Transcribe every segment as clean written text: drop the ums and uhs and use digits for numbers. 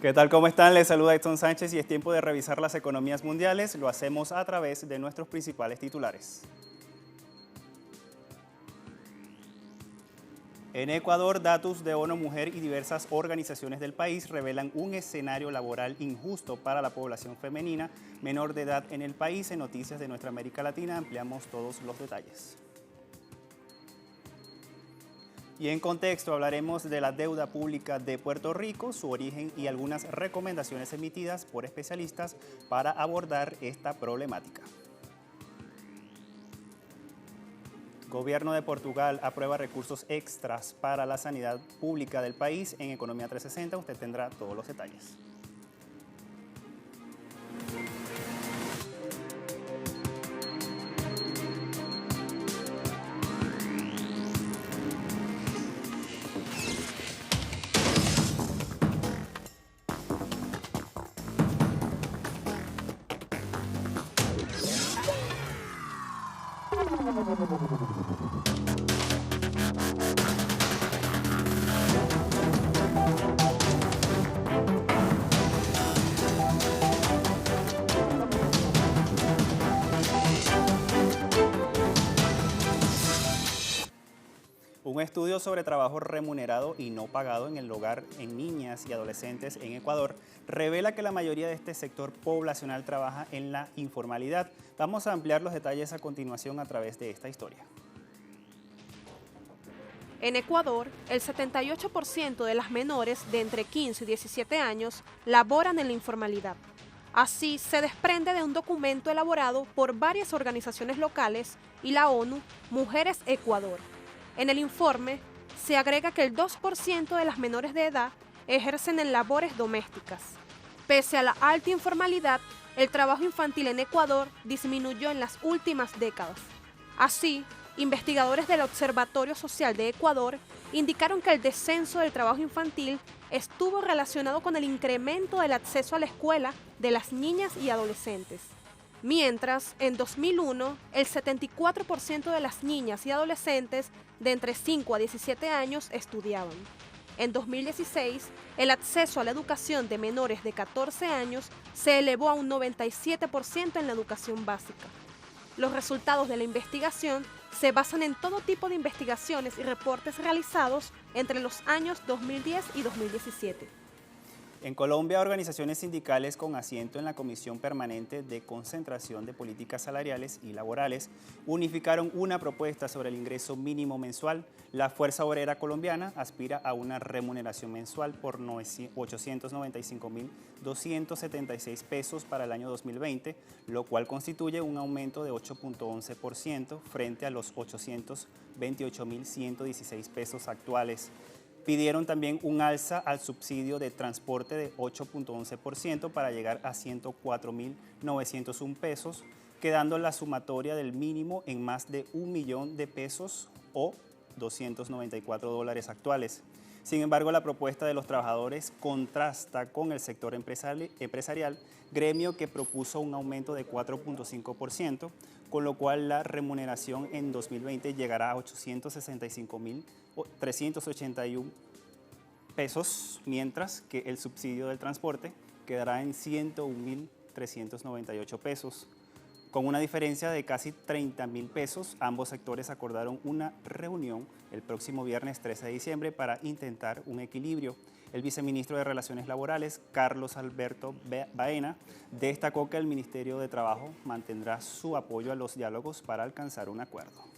¿Qué tal? ¿Cómo están? Les saluda Edson Sánchez y es tiempo de revisar las economías mundiales. Lo hacemos a través de nuestros principales titulares. En Ecuador, datos de ONU Mujer y diversas organizaciones del país revelan un escenario laboral injusto para la población femenina menor de edad en el país. En Noticias de Nuestra América Latina ampliamos todos los detalles. Y en contexto hablaremos de la deuda pública de Puerto Rico, su origen y algunas recomendaciones emitidas por especialistas para abordar esta problemática. Gobierno de Portugal aprueba recursos extras para la sanidad pública del país. En Economía 360 usted tendrá todos los detalles. Un estudio sobre trabajo remunerado y no pagado en el hogar en niñas y adolescentes en Ecuador revela que la mayoría de este sector poblacional trabaja en la informalidad. Vamos a ampliar los detalles a continuación a través de esta historia. En Ecuador, el 78% de las menores de entre 15 y 17 años laboran en la informalidad. Así se desprende de un documento elaborado por varias organizaciones locales y la ONU Mujeres Ecuador. En el informe se agrega que el 2% de las menores de edad ejercen en labores domésticas. Pese a la alta informalidad, el trabajo infantil en Ecuador disminuyó en las últimas décadas. Así, investigadores del Observatorio Social de Ecuador indicaron que el descenso del trabajo infantil estuvo relacionado con el incremento del acceso a la escuela de las niñas y adolescentes. Mientras, en 2001, el 74% de las niñas y adolescentes de entre 5 a 17 años estudiaban. En 2016, el acceso a la educación de menores de 14 años se elevó a un 97% en la educación básica. Los resultados de la investigación se basan en todo tipo de investigaciones y reportes realizados entre los años 2010 y 2017. En Colombia, organizaciones sindicales con asiento en la Comisión Permanente de Concentración de Políticas Salariales y Laborales unificaron una propuesta sobre el ingreso mínimo mensual. La Fuerza Obrera Colombiana aspira a una remuneración mensual por 895.276 pesos para el año 2020, lo cual constituye un aumento de 8.11% frente a los 828.116 pesos actuales. Pidieron también un alza al subsidio de transporte de 8.11% para llegar a 104.901 pesos, quedando la sumatoria del mínimo en más de 1 millón de pesos o $294 actuales. Sin embargo, la propuesta de los trabajadores contrasta con el sector empresarial, gremio que propuso un aumento de 4.5%, con lo cual la remuneración en 2020 llegará a 865.381 pesos, mientras que el subsidio del transporte quedará en 101.398 pesos. Con una diferencia de casi 30.000 pesos, ambos sectores acordaron una reunión el próximo viernes 13 de diciembre para intentar un equilibrio. El viceministro de Relaciones Laborales, Carlos Alberto Baena, destacó que el Ministerio de Trabajo mantendrá su apoyo a los diálogos para alcanzar un acuerdo.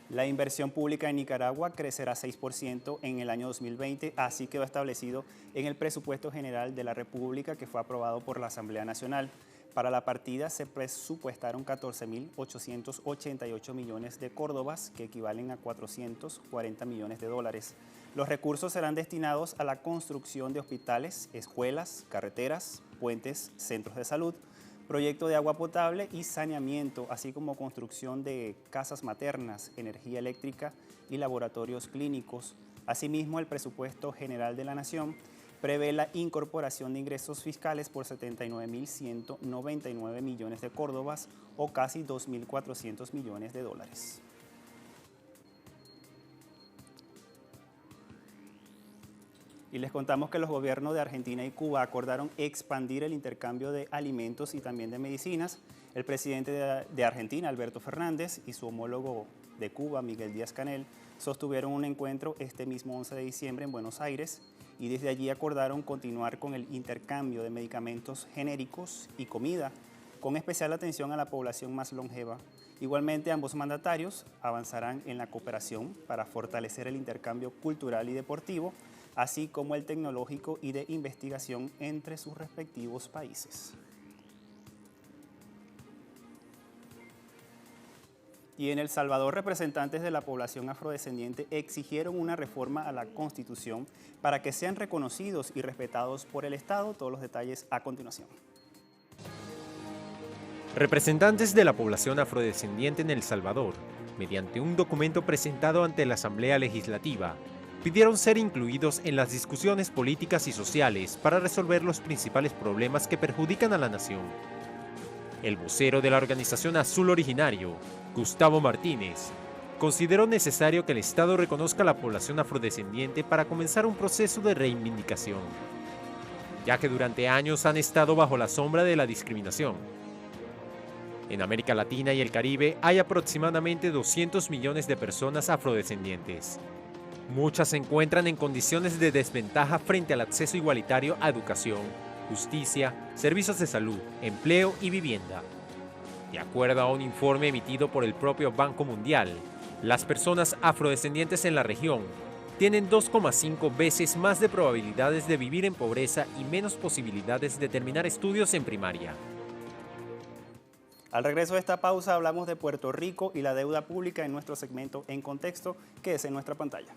La inversión pública en Nicaragua crecerá 6% en el año 2020, así quedó establecido en el Presupuesto General de la República que fue aprobado por la Asamblea Nacional. Para la partida se presupuestaron 14.888 millones de córdobas, que equivalen a 440 millones de dólares. Los recursos serán destinados a la construcción de hospitales, escuelas, carreteras, puentes, centros de salud, proyecto de agua potable y saneamiento, así como construcción de casas maternas, energía eléctrica y laboratorios clínicos. Asimismo, el presupuesto general de la Nación prevé la incorporación de ingresos fiscales por 79.199 millones de córdobas o casi 2.400 millones de dólares. Y les contamos que los gobiernos de Argentina y Cuba acordaron expandir el intercambio de alimentos y también de medicinas. El presidente de Argentina, Alberto Fernández, y su homólogo de Cuba, Miguel Díaz-Canel, sostuvieron un encuentro este mismo 11 de diciembre en Buenos Aires y desde allí acordaron continuar con el intercambio de medicamentos genéricos y comida, con especial atención a la población más longeva. Igualmente, ambos mandatarios avanzarán en la cooperación para fortalecer el intercambio cultural y deportivo, así como el tecnológico y de investigación entre sus respectivos países. Y en El Salvador, representantes de la población afrodescendiente exigieron una reforma a la Constitución para que sean reconocidos y respetados por el Estado. Todos los detalles a continuación. Representantes de la población afrodescendiente en El Salvador, mediante un documento presentado ante la Asamblea Legislativa, pidieron ser incluidos en las discusiones políticas y sociales para resolver los principales problemas que perjudican a la nación. El vocero de la organización Azul Originario, Gustavo Martínez, consideró necesario que el Estado reconozca a la población afrodescendiente para comenzar un proceso de reivindicación, ya que durante años han estado bajo la sombra de la discriminación. En América Latina y el Caribe hay aproximadamente 200 millones de personas afrodescendientes. Muchas se encuentran en condiciones de desventaja frente al acceso igualitario a educación, justicia, servicios de salud, empleo y vivienda. De acuerdo a un informe emitido por el propio Banco Mundial, las personas afrodescendientes en la región tienen 2,5 veces más de probabilidades de vivir en pobreza y menos posibilidades de terminar estudios en primaria. Al regreso de esta pausa hablamos de Puerto Rico y la deuda pública en nuestro segmento En Contexto, que es en nuestra pantalla.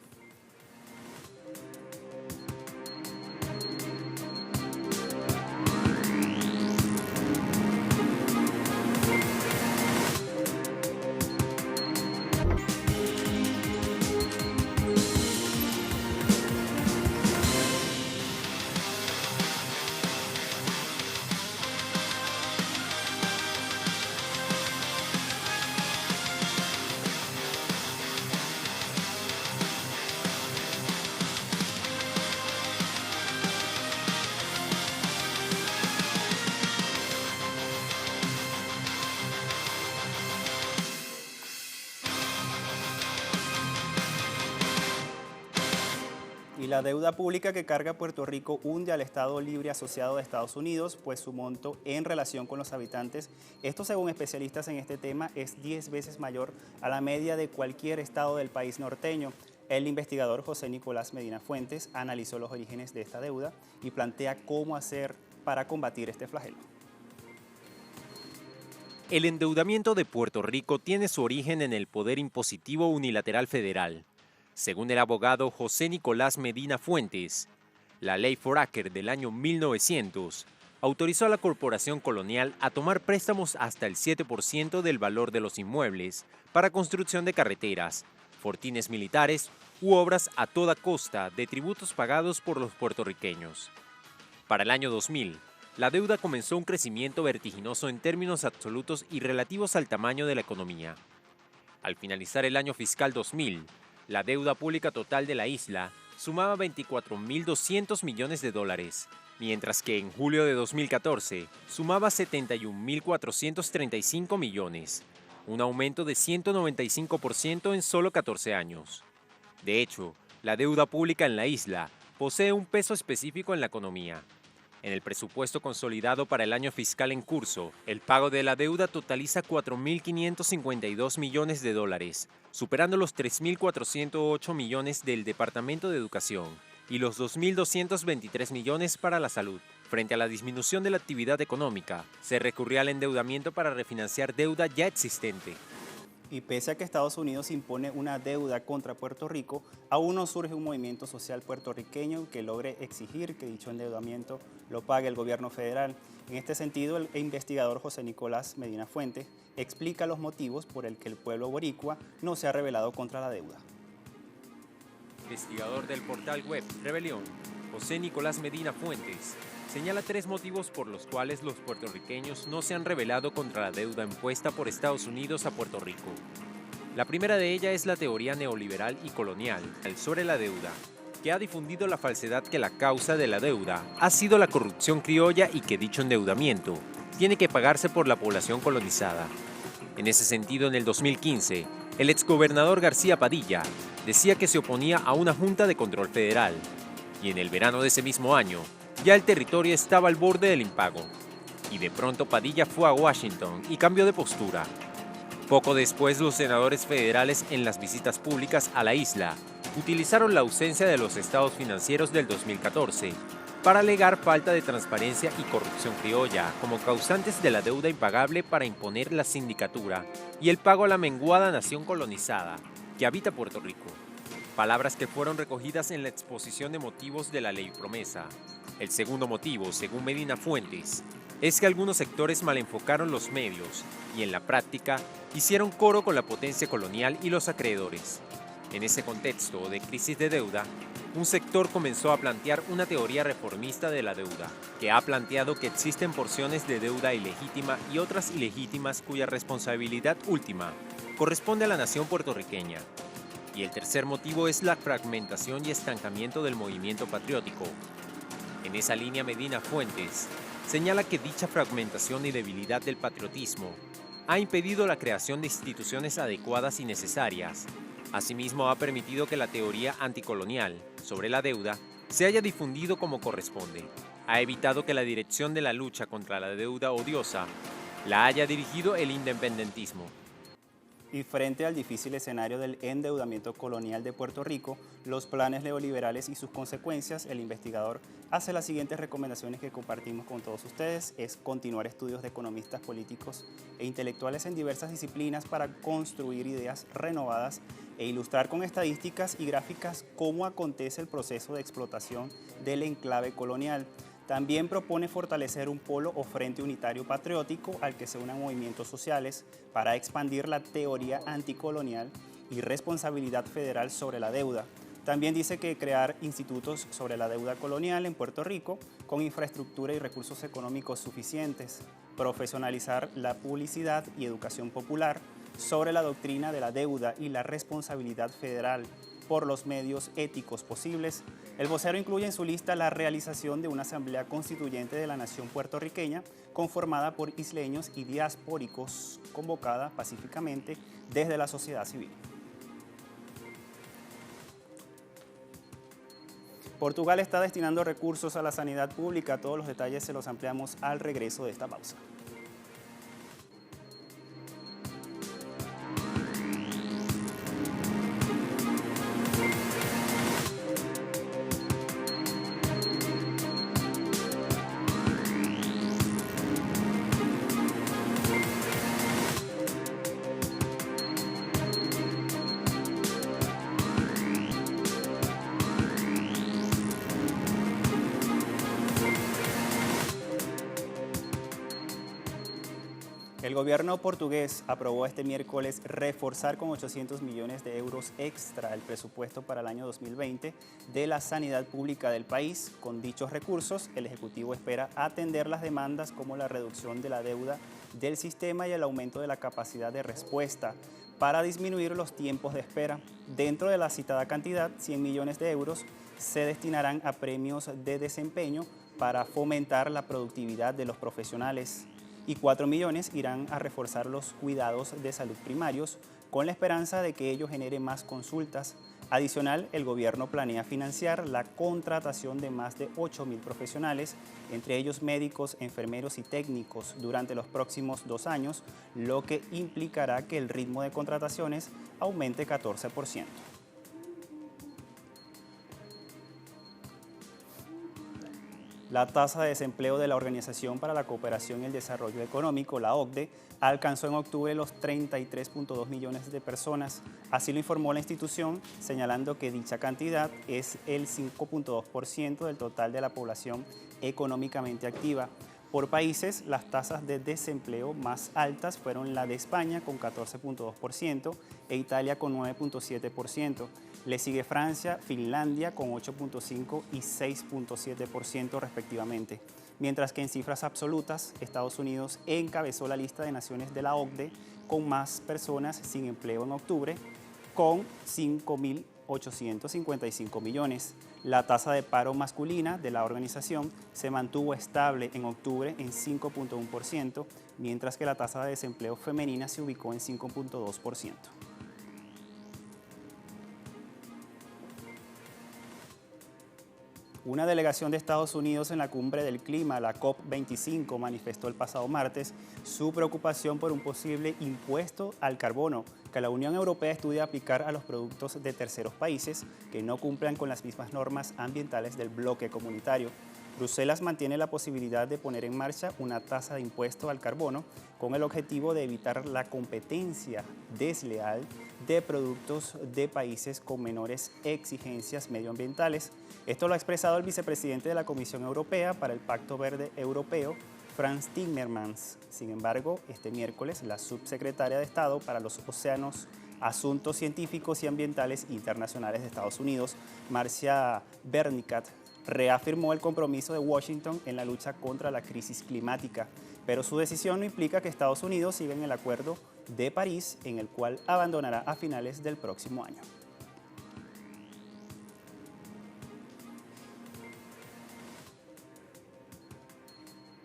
Y la deuda pública que carga Puerto Rico hunde al Estado Libre Asociado de Estados Unidos, pues su monto en relación con los habitantes, esto según especialistas en este tema, es 10 veces mayor a la media de cualquier estado del país norteño. El investigador José Nicolás Medina Fuentes analizó los orígenes de esta deuda y plantea cómo hacer para combatir este flagelo. El endeudamiento de Puerto Rico tiene su origen en el poder impositivo unilateral federal. Según el abogado José Nicolás Medina Fuentes, la ley Foraker del año 1900 autorizó a la corporación colonial a tomar préstamos hasta el 7% del valor de los inmuebles para construcción de carreteras, fortines militares u obras a toda costa de tributos pagados por los puertorriqueños. Para el año 2000, la deuda comenzó un crecimiento vertiginoso en términos absolutos y relativos al tamaño de la economía. Al finalizar el año fiscal 2000, la deuda pública total de la isla sumaba 24.200 millones de dólares, mientras que en julio de 2014 sumaba 71.435 millones, un aumento de 195% en solo 14 años. De hecho, la deuda pública en la isla posee un peso específico en la economía. En el presupuesto consolidado para el año fiscal en curso, el pago de la deuda totaliza 4.552 millones de dólares, superando los 3.408 millones del Departamento de Educación y los 2.223 millones para la salud. Frente a la disminución de la actividad económica, se recurrió al endeudamiento para refinanciar deuda ya existente. Y pese a que Estados Unidos impone una deuda contra Puerto Rico, aún no surge un movimiento social puertorriqueño que logre exigir que dicho endeudamiento lo pague el gobierno federal. En este sentido, el investigador José Nicolás Medina Fuentes explica los motivos por el que el pueblo boricua no se ha rebelado contra la deuda. Investigador del portal web Rebelión, José Nicolás Medina Fuentes, señala 3 motivos por los cuales los puertorriqueños no se han rebelado contra la deuda impuesta por Estados Unidos a Puerto Rico. La primera de ellas es la teoría neoliberal y colonial sobre la deuda. que ha difundido la falsedad que la causa de la deuda ha sido la corrupción criolla y que dicho endeudamiento tiene que pagarse por la población colonizada. En ese sentido, en el 2015, el exgobernador García Padilla decía que se oponía a una junta de control federal, y en el verano de ese mismo año, ya el territorio estaba al borde del impago. Y de pronto Padilla fue a Washington y cambió de postura. Poco después, los senadores federales en las visitas públicas a la isla utilizaron la ausencia de los estados financieros del 2014 para alegar falta de transparencia y corrupción criolla como causantes de la deuda impagable para imponer la sindicatura y el pago a la menguada nación colonizada que habita Puerto Rico. Palabras que fueron recogidas en la exposición de motivos de la ley promesa. El segundo motivo, según Medina Fuentes, es que algunos sectores malenfocaron los medios y en la práctica hicieron coro con la potencia colonial y los acreedores. En ese contexto de crisis de deuda, un sector comenzó a plantear una teoría reformista de la deuda, que ha planteado que existen porciones de deuda ilegítima y otras ilegítimas cuya responsabilidad última corresponde a la nación puertorriqueña. Y el tercer motivo es la fragmentación y estancamiento del movimiento patriótico. En esa línea, Medina Fuentes señala que dicha fragmentación y debilidad del patriotismo ha impedido la creación de instituciones adecuadas y necesarias. Asimismo, ha permitido que la teoría anticolonial sobre la deuda se haya difundido como corresponde. Ha evitado que la dirección de la lucha contra la deuda odiosa la haya dirigido el independentismo. Y frente al difícil escenario del endeudamiento colonial de Puerto Rico, los planes neoliberales y sus consecuencias, el investigador hace las siguientes recomendaciones que compartimos con todos ustedes. Es continuar estudios de economistas, políticos e intelectuales en diversas disciplinas para construir ideas renovadas e ilustrar con estadísticas y gráficas cómo acontece el proceso de explotación del enclave colonial. También propone fortalecer un polo o frente unitario patriótico al que se unan movimientos sociales para expandir la teoría anticolonial y responsabilidad federal sobre la deuda. También dice que crear institutos sobre la deuda colonial en Puerto Rico con infraestructura y recursos económicos suficientes, profesionalizar la publicidad y educación popular sobre la doctrina de la deuda y la responsabilidad federal por los medios éticos posibles. El vocero incluye en su lista la realización de una asamblea constituyente de la nación puertorriqueña conformada por isleños y diaspóricos, convocada pacíficamente desde la sociedad civil. Portugal está destinando recursos a la sanidad pública. Todos los detalles se los ampliamos al regreso de esta pausa. El gobierno portugués aprobó este miércoles reforzar con 800 millones de euros extra el presupuesto para el año 2020 de la sanidad pública del país. Con dichos recursos, el Ejecutivo espera atender las demandas como la reducción de la deuda del sistema y el aumento de la capacidad de respuesta para disminuir los tiempos de espera. Dentro de la citada cantidad, 100 millones de euros se destinarán a premios de desempeño para fomentar la productividad de los profesionales. Y 4 millones irán a reforzar los cuidados de salud primarios con la esperanza de que ello genere más consultas. Adicional, el gobierno planea financiar la contratación de más de 8.000 profesionales, entre ellos médicos, enfermeros y técnicos, durante los próximos 2 años, lo que implicará que el ritmo de contrataciones aumente 14%. La tasa de desempleo de la Organización para la Cooperación y el Desarrollo Económico, la OCDE, alcanzó en octubre los 33.2 millones de personas. Así lo informó la institución, señalando que dicha cantidad es el 5.2% del total de la población económicamente activa. Por países, las tasas de desempleo más altas fueron la de España con 14.2% e Italia con 9.7%. Le sigue Francia, Finlandia con 8.5% y 6.7% respectivamente. Mientras que en cifras absolutas, Estados Unidos encabezó la lista de naciones de la OCDE con más personas sin empleo en octubre, con 5.855 millones. La tasa de paro masculina de la organización se mantuvo estable en octubre en 5.1%, mientras que la tasa de desempleo femenina se ubicó en 5.2%. Una delegación de Estados Unidos en la cumbre del clima, la COP25, manifestó el pasado martes su preocupación por un posible impuesto al carbono que la Unión Europea estudia aplicar a los productos de terceros países que no cumplan con las mismas normas ambientales del bloque comunitario. Bruselas mantiene la posibilidad de poner en marcha una tasa de impuesto al carbono con el objetivo de evitar la competencia desleal de productos de países con menores exigencias medioambientales. Esto lo ha expresado el vicepresidente de la Comisión Europea para el Pacto Verde Europeo, Frans Timmermans. Sin embargo, este miércoles, la subsecretaria de Estado para los Océanos, Asuntos Científicos y Ambientales Internacionales de Estados Unidos, Marcia Bernicat, reafirmó el compromiso de Washington en la lucha contra la crisis climática, pero su decisión no implica que Estados Unidos siga en el Acuerdo de París, en el cual abandonará a finales del próximo año.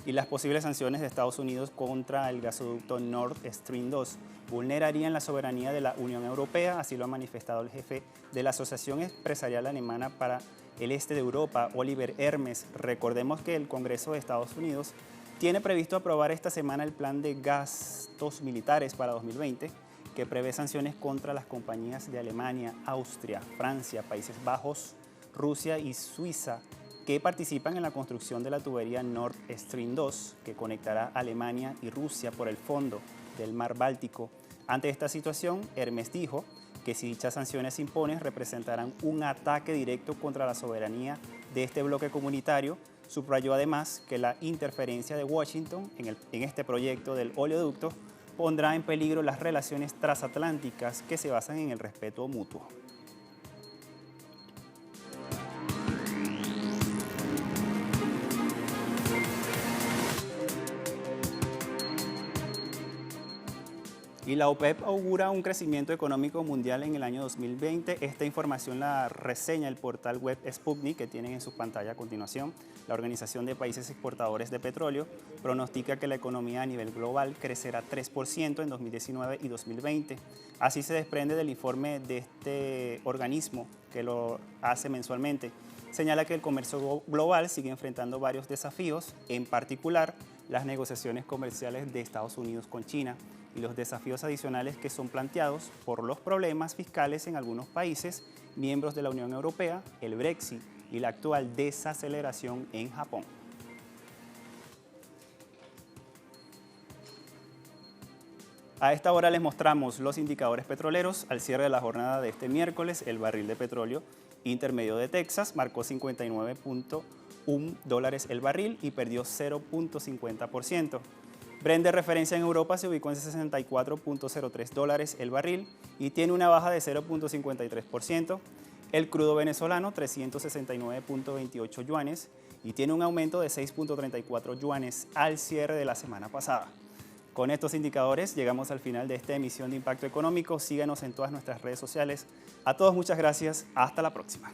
Y las posibles sanciones de Estados Unidos contra el gasoducto Nord Stream 2 vulnerarían la soberanía de la Unión Europea, así lo ha manifestado el jefe de la Asociación Empresarial Alemana para el Este de Europa, Oliver Hermes. Recordemos que el Congreso de Estados Unidos tiene previsto aprobar esta semana el plan de gastos militares para 2020, que prevé sanciones contra las compañías de Alemania, Austria, Francia, Países Bajos, Rusia y Suiza, que participan en la construcción de la tubería Nord Stream 2, que conectará Alemania y Rusia por el fondo del mar Báltico. Ante esta situación, Hermes dijo que si dichas sanciones se imponen, representarán un ataque directo contra la soberanía de este bloque comunitario. Subrayó además que la interferencia de Washington en este proyecto del oleoducto pondrá en peligro las relaciones transatlánticas que se basan en el respeto mutuo. Y la OPEP augura un crecimiento económico mundial en el año 2020. Esta información la reseña el portal web Sputnik, que tienen en su pantalla a continuación. La Organización de Países Exportadores de Petróleo pronostica que la economía a nivel global crecerá 3% en 2019 y 2020. Así se desprende del informe de este organismo, que lo hace mensualmente. Señala que el comercio global sigue enfrentando varios desafíos, en particular las negociaciones comerciales de Estados Unidos con China y los desafíos adicionales que son planteados por los problemas fiscales en algunos países miembros de la Unión Europea, el Brexit y la actual desaceleración en Japón. A esta hora les mostramos los indicadores petroleros. Al cierre de la jornada de este miércoles, el barril de petróleo intermedio de Texas marcó $59.1 el barril y perdió 0.50%. Brent de referencia en Europa se ubicó en $64.03 el barril y tiene una baja de 0.53%. El crudo venezolano, 369.28 yuanes y tiene un aumento de 6.34 yuanes al cierre de la semana pasada. Con estos indicadores llegamos al final de esta emisión de Impacto Económico. Síganos en todas nuestras redes sociales. A todos muchas gracias. Hasta la próxima.